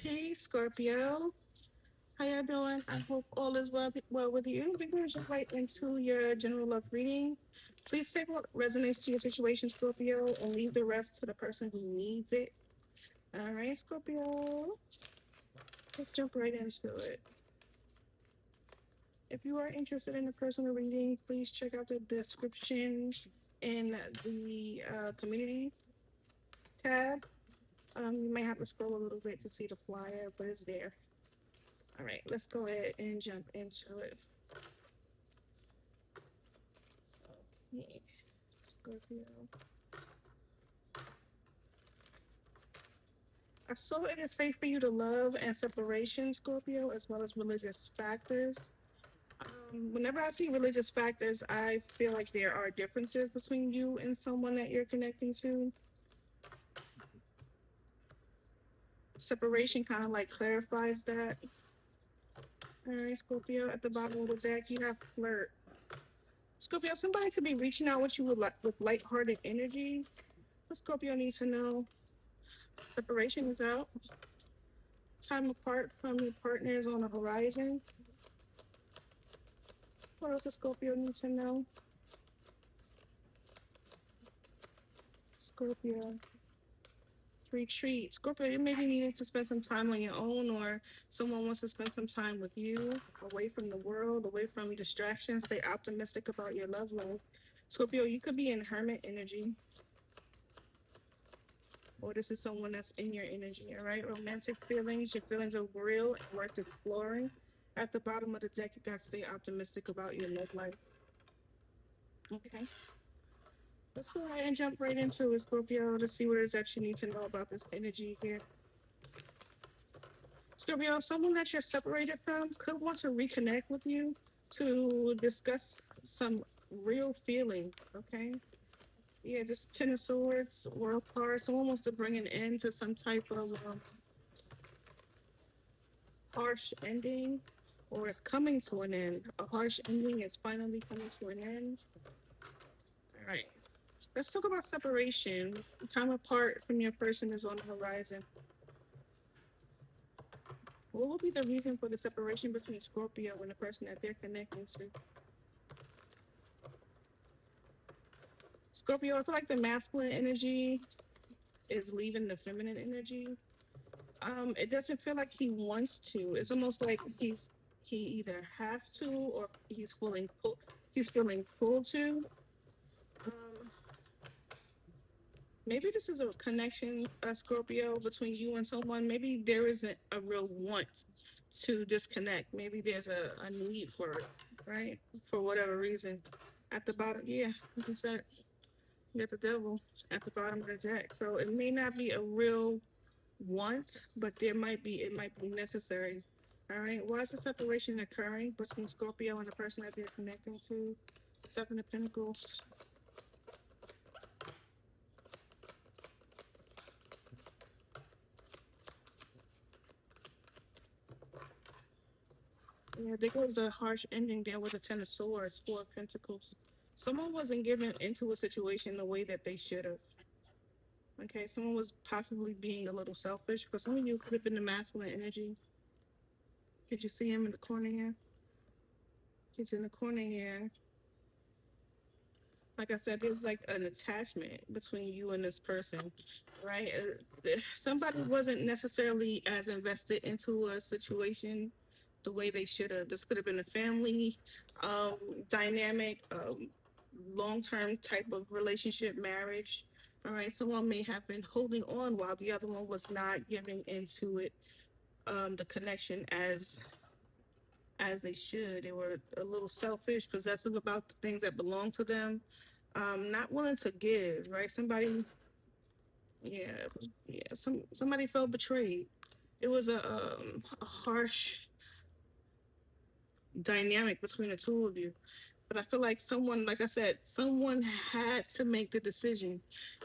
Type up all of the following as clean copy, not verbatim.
Hey, Scorpio. How y'all doing? I hope all is well with you. We're going to jump right into your general love reading. Please take what resonates to your situation, Scorpio, and leave the rest to the person who needs it. All right, Scorpio. Let's jump right into it. If you are interested in a personal reading, please check out the description in the community tab. You may have to scroll a little bit to see the flyer, but it's there. All right, let's go ahead and jump into it. Okay, Scorpio. So it is safe for you to love and separation, Scorpio, as well as religious factors. Whenever I see religious factors, I feel like there are differences between you and someone that you're connecting to. Separation kind of like clarifies that. All right, Scorpio, at the bottom of the deck, you have flirt. Scorpio, somebody could be reaching out with you with lighthearted energy. What Scorpio needs to know, separation is out. Time apart from your partners on the horizon. What else does Scorpio needs to know? Scorpio. Retreat. Scorpio, you may be needing to spend some time on your own, or someone wants to spend some time with you, away from the world, away from distractions. Stay optimistic about your love life. Scorpio, you could be in hermit energy, or this is someone that's in your energy, all right? Romantic feelings, your feelings are real and worth exploring. At the bottom of the deck, you got to stay optimistic about your love life. Okay. Let's go ahead and jump right into it, Scorpio, to see what it is that you need to know about this energy here. Scorpio, someone that you're separated from could want to reconnect with you to discuss some real feeling, okay? Yeah, this Ten of Swords, World card. Someone wants to bring an end to some type of harsh ending, or it's coming to an end. A harsh ending is finally coming to an end. All right. Let's talk about separation. Time apart from your person is on the horizon. What will be the reason for the separation between Scorpio and the person that they're connecting to? Scorpio, I feel like the masculine energy is leaving the feminine energy. It doesn't feel like he wants to. It's almost like he either has to or he's feeling pulled to. Um, Maybe this is a connection, Scorpio, between you and someone. Maybe there isn't a real want to disconnect. Maybe there's a need for it, right? For whatever reason. At the bottom, yeah, like I said, you got the devil at the bottom of the deck. So it may not be a real want, but it might be necessary. All right. Why is the separation occurring between Scorpio and the person that they're connecting to? Seven of Pentacles. Yeah, there goes a harsh ending there with the Ten of Swords, Four of Pentacles. Someone wasn't given into a situation the way that they should have. Okay, someone was possibly being a little selfish. For some of you, it could have been the masculine energy. Did you see him in the corner here? He's in the corner here. Like I said, there's like an attachment between you and this person, right? Somebody wasn't necessarily as invested into a situation the way they should have. This could have been a family um, dynamic, long-term type of relationship, marriage. All right, someone may have been holding on while the other one was not giving into it, the connection as they should. They were a little selfish, possessive about the things that belong to them, not willing to give. Right? Somebody, yeah, somebody felt betrayed. It was a harsh dynamic between the two of you. But I feel like someone, like I said, someone had to make the decision,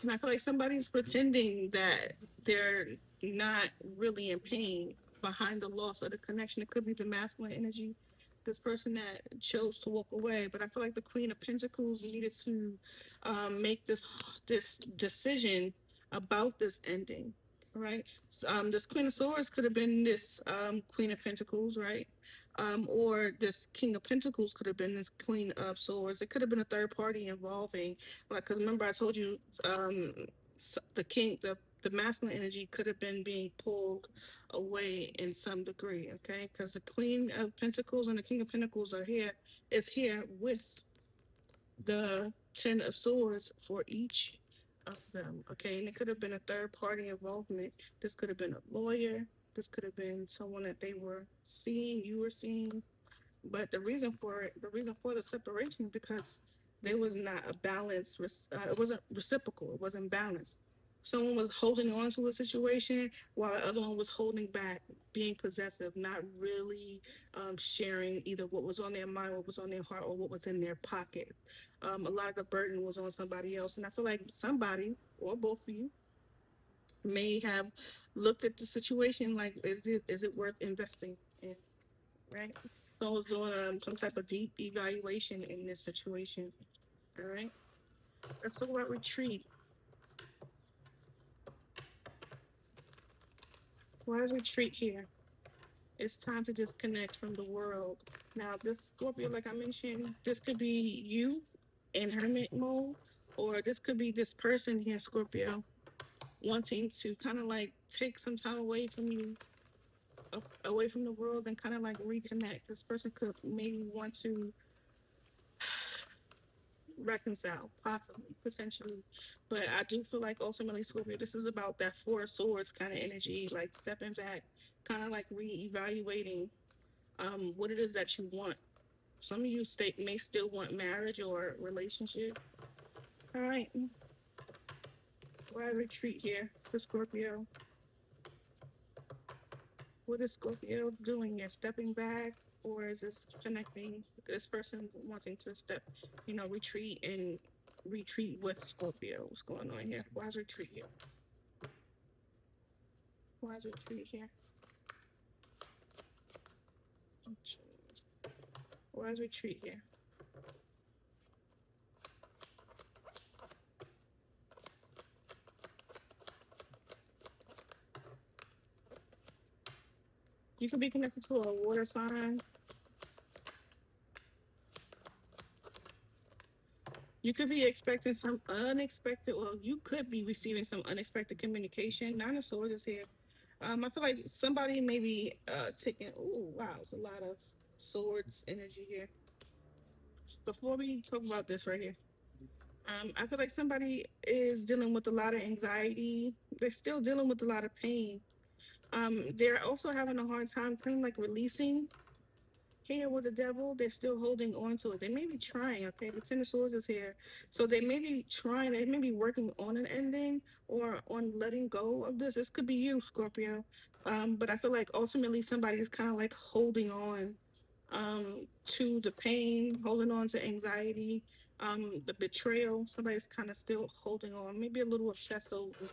and I feel like somebody's pretending that they're not really in pain behind the loss of the connection. It could be the masculine energy, this person that chose to walk away. But I feel like the Queen of Pentacles needed to make this decision about this ending. right? This Queen of Swords could have been this Queen of Pentacles, right? Or this King of Pentacles could have been this Queen of Swords. It could have been a third party involving, like, because remember I told you, the king, the masculine energy could have been being pulled away in some degree, okay? Because the Queen of Pentacles and the King of Pentacles is here with the Ten of Swords for each of them. Okay, and it could have been a third party involvement. This could have been a lawyer. This could have been someone that they were seeing, you were seeing, but the reason for the separation, because there was not a balance. It wasn't reciprocal. It wasn't balanced. Someone was holding on to a situation while the other one was holding back, being possessive, not really sharing either what was on their mind, what was on their heart, or what was in their pocket. A lot of the burden was on somebody else, and I feel like somebody or both of you may have looked at the situation like, is it worth investing in? Right? So I was doing some type of deep evaluation in this situation. All right. Let's talk about retreat. Why is retreat here? It's time to disconnect from the world. Now, this Scorpio, like I mentioned, this could be you in hermit mode, or this could be this person here, Scorpio, wanting to kind of like take some time away from you, away from the world, and kind of like reconnect. This person could maybe want to reconcile, possibly, potentially. But I do feel like ultimately, Scorpio, this is about that Four of Swords kind of energy, like stepping back, kind of like reevaluating what it is that you want. Some of you may still want marriage or relationship. All right, why retreat here for Scorpio? What is Scorpio doing here? Stepping back, or is this connecting? This person wanting to retreat and retreat with Scorpio. What's going on here? Why is retreat here? Why is retreat here? Why is retreat here? You could be connected to a water sign. You could be expecting some unexpected, well, you could be receiving some unexpected communication. Nine of Swords is here. I feel like somebody may be taking, oh, wow, it's a lot of swords energy here. Before we talk about this right here, I feel like somebody is dealing with a lot of anxiety. They're still dealing with a lot of pain. They're also having a hard time kind of like releasing here with the devil. They're still holding on to it. They may be trying, okay? The Ten of Swords is here. So they may be trying, they may be working on an ending or on letting go of this. This could be you, Scorpio. But I feel like ultimately somebody is kind of like holding on to the pain, holding on to anxiety, the betrayal. Somebody's kind of still holding on, maybe a little obsessed over.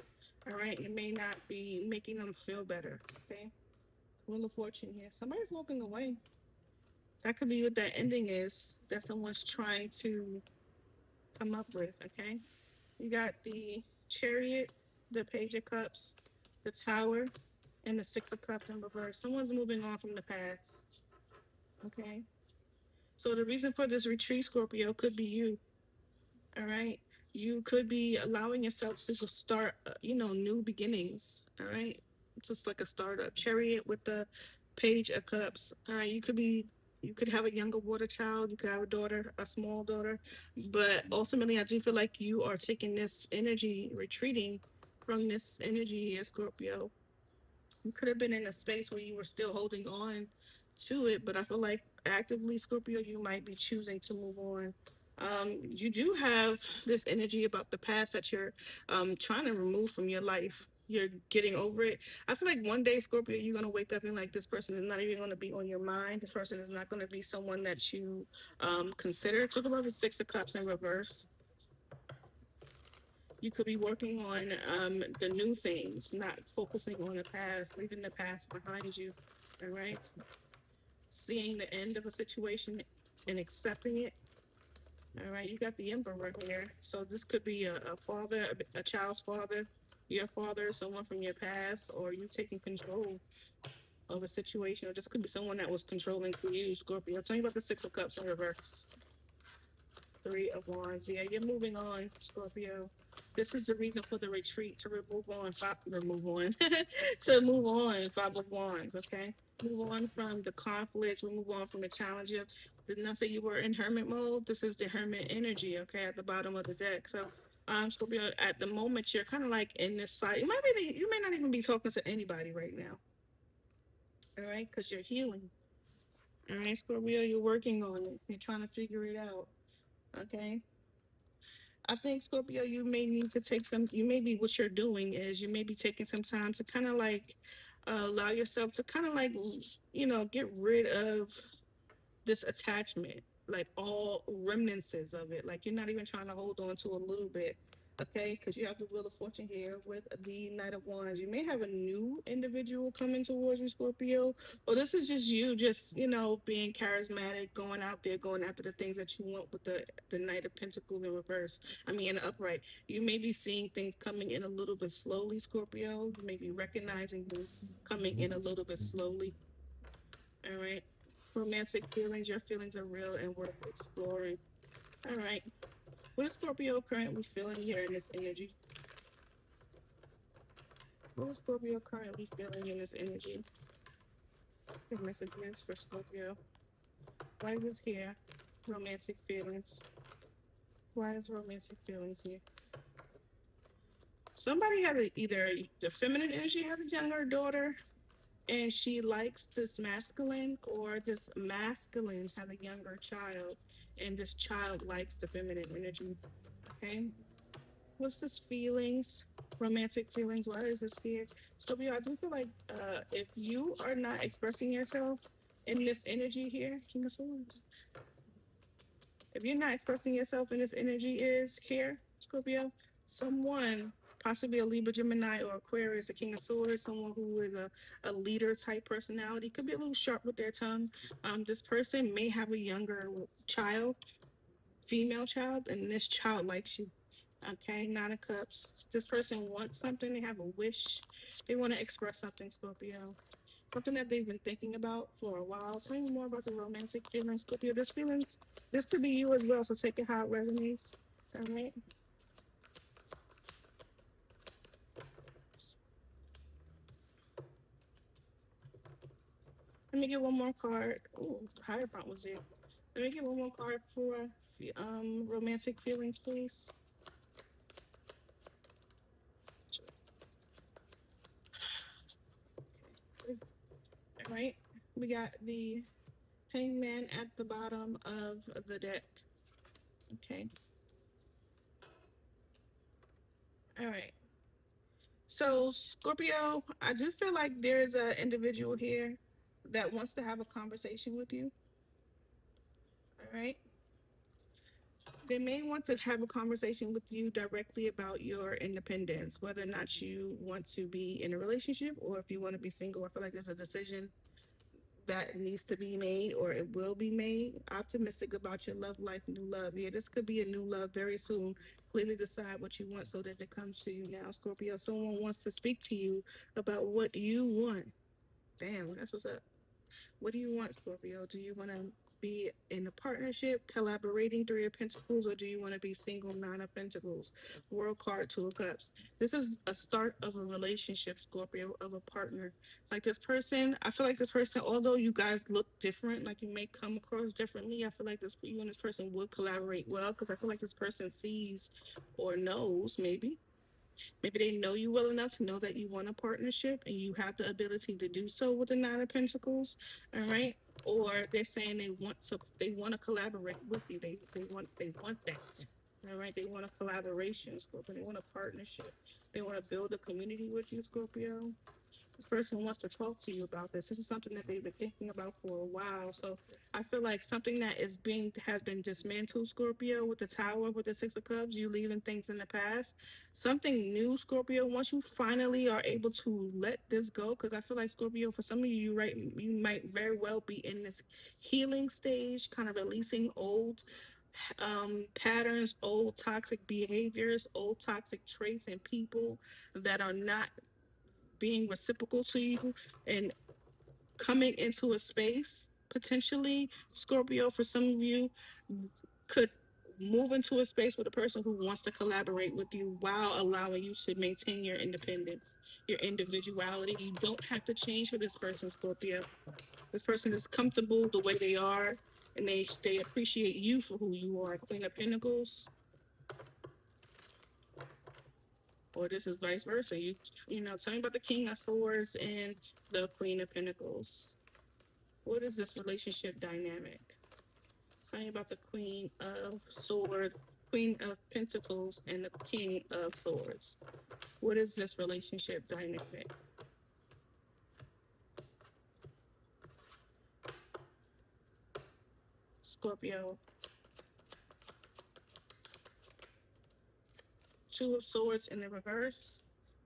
All right, it may not be making them feel better. Okay, Wheel of Fortune here. Somebody's walking away. That could be what that ending is that someone's trying to come up with. Okay, you got the Chariot, the Page of Cups, the Tower, and the Six of Cups in reverse. Someone's moving on from the past. Okay, so the reason for this retreat, Scorpio, could be you. All right. You could be allowing yourself to start, new beginnings. All right. Just like a startup. Chariot with the Page of Cups. All right. You could have a younger water child. You could have a daughter, a small daughter. But ultimately, I do feel like you are taking this energy, retreating from this energy here, Scorpio. You could have been in a space where you were still holding on to it, but I feel like actively, Scorpio, you might be choosing to move on. You do have this energy about the past that you're trying to remove from your life. You're getting over it. I feel like one day, Scorpio, you're gonna wake up and like this person is not even gonna be on your mind. This person is not gonna be someone that you consider. Talk about the Six of Cups in reverse. You could be working on the new things, not focusing on the past, leaving the past behind you. All right, seeing the end of a situation and accepting it. All right, you got the Emperor here, so this could be a father, a child's father. your father, someone from your past, or you taking control of a situation, or this could be someone that was controlling for you, Scorpio. Tell me about the Six of Cups in reverse. Three of Wands. Yeah, you're moving on, Scorpio. This is the reason for the retreat to remove on, to move on. Five of Wands. Okay, move on from the conflict. We move on from the challenges. Did not say you were in Hermit mode. This is the Hermit energy. Okay, at the bottom of the deck. So, Scorpio, at the moment you're kind of like in this side. You may not even be talking to anybody right now. All right, because you're healing. All right, Scorpio, you're working on it. You're trying to figure it out. Okay, I think Scorpio, you may need to take some. You may be what you're doing is you may be taking some time to kind of like allow yourself to kind of like get rid of this attachment, like all remnants of it. Like you're not even trying to hold on to a little bit, okay? Because you have the Wheel of Fortune here with the Knight of Wands. You may have a new individual coming towards you, Scorpio, or this is just you, just being charismatic, going out there, going after the things that you want with the Knight of Pentacles in reverse. I mean, in the upright. You may be seeing things coming in a little bit slowly, Scorpio. You may be recognizing them coming in a little bit slowly. All right. Romantic feelings. Your feelings are real and worth exploring. All right. What is Scorpio currently feeling here in this energy? What is Scorpio currently feeling in this energy? Your messages for Scorpio. Why is this here? Romantic feelings. Why is romantic feelings here? Somebody has either the feminine energy has a younger daughter and she likes this masculine, or this masculine has a younger child and this child likes the feminine energy. Okay. What's this feelings? Romantic feelings. Why is this here? Scorpio, I do feel like if you are not expressing yourself in this energy here, King of Swords. If you're not expressing yourself in this energy is here, Scorpio, someone, possibly a Libra, Gemini, or Aquarius, a King of Swords, someone who is a leader type personality, could be a little sharp with their tongue. This person may have a younger child, female child, and this child likes you. Okay, Nine of Cups. This person wants something, they have a wish, they want to express something, Scorpio. Something that they've been thinking about for a while. Tell me more about the romantic feelings, Scorpio. This could be you as well, so take it how it resonates. All right. Let me get one more card. Oh, the higher front was there. Let me get one more card for romantic feelings, please. All right. We got the Hangman at the bottom of the deck. Okay. All right. So, Scorpio, I do feel like there's an individual here that wants to have a conversation with you. All right. They may want to have a conversation with you directly about your independence, whether or not you want to be in a relationship or if you want to be single. I feel like there's a decision that needs to be made or it will be made. Optimistic about your love life, new love. Yeah, this could be a new love very soon. Clearly decide what you want so that it comes to you now, Scorpio. Someone wants to speak to you about what you want. Damn, that's what's up. What do you want, Scorpio? Do you want to be in a partnership, collaborating, Three of Pentacles, or do you want to be single, Nine of Pentacles? World card, Two of Cups. This is a start of a relationship, Scorpio, of a partner. Like this person, I feel like this person, although you guys look different, like you may come across differently, I feel like you and this person would collaborate well because I feel like this person sees or knows maybe they know you well enough to know that you want a partnership and you have the ability to do so with the Nine of Pentacles. All right. Or they're saying they want to collaborate with you. They want that. All right. They want a collaboration, Scorpio. They want a partnership. They want to build a community with you, Scorpio. This person wants to talk to you about this. This is something that they've been thinking about for a while. So I feel like something that has been dismantled, Scorpio, with the Tower, with the Six of Cups, you leaving things in the past. Something new, Scorpio. Once you finally are able to let this go, because I feel like Scorpio, for some of you, right, you might very well be in this healing stage, kind of releasing old patterns, old toxic behaviors, old toxic traits in people that are not being reciprocal to you, and coming into a space potentially, Scorpio, for some of you, could move into a space with a person who wants to collaborate with you while allowing you to maintain your independence, your individuality. You don't have to change for this person, Scorpio. This person is comfortable the way they are, and they appreciate you for who you are. Queen of Pentacles, or this is vice versa. Tell me about the King of Swords and the Queen of Pentacles. What is this relationship dynamic? Tell me about the Queen of Swords, Queen of Pentacles, and the King of Swords. What is this relationship dynamic? Scorpio. Two of Swords in the reverse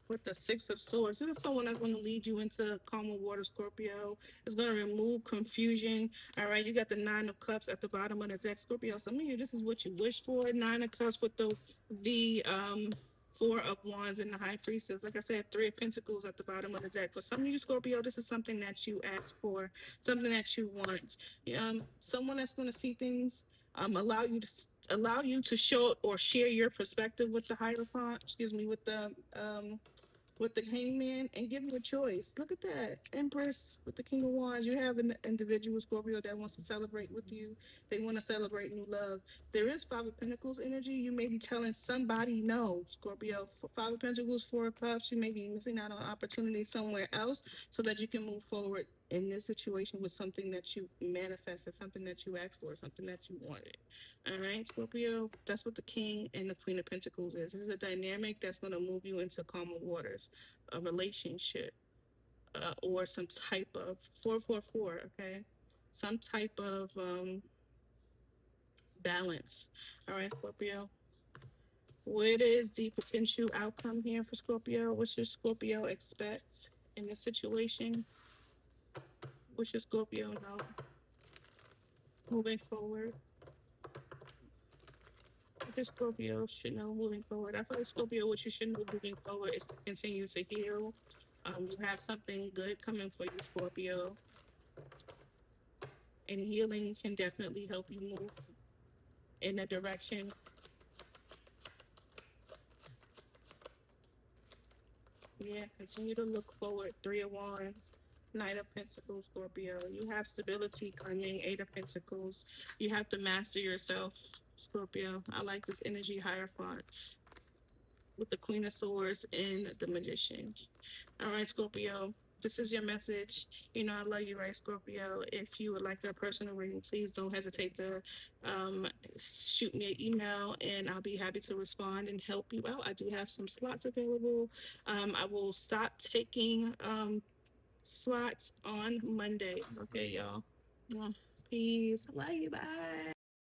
with the Six of Swords. This is someone that's going to lead you into calmer water, Scorpio. It's going to remove confusion. All right, you got the Nine of Cups at the bottom of the deck, Scorpio. Some of you, this is what you wish for. Nine of Cups with the Four of Wands and the High Priestess. Like I said, Three of Pentacles at the bottom of the deck. For some of you, Scorpio, this is something that you ask for, something that you want. Someone that's going to see things, allow you to show or share your perspective with the Hierophant. Excuse me, with the Hangman, and give you a choice. Look at that. Empress with the King of Wands. You have an individual, Scorpio, that wants to celebrate with you. They want to celebrate new love. There is Five of Pentacles energy. You may be telling somebody no, Scorpio. Five of Pentacles, Four of Cups. You may be missing out on opportunity somewhere else so that you can move forward in this situation with something that you manifested, something that you asked for, something that you wanted. All right, Scorpio, that's what the King and the Queen of Pentacles is. This is a dynamic that's going to move you into calmer waters, a relationship, or some type of 444, okay? Some type of balance. All right, Scorpio. What is the potential outcome here for Scorpio? What should Scorpio expect in this situation? What should Scorpio know moving forward? What should Scorpio should know moving forward? I feel like Scorpio, what you should know moving forward is to continue to heal. You have something good coming for you, Scorpio. And healing can definitely help you move in a direction. Yeah, continue to look forward. Three of Wands, Knight of Pentacles, Scorpio. You have stability coming. Eight of Pentacles. You have to master yourself, Scorpio. I like this energy Hierophant with the Queen of Swords and the Magician. All right, Scorpio. This is your message. I love you, right, Scorpio? If you would like a personal reading, please don't hesitate to shoot me an email, and I'll be happy to respond and help you out. I do have some slots available. I will stop taking slots on Monday. Okay, y'all. Peace. Love you. Bye.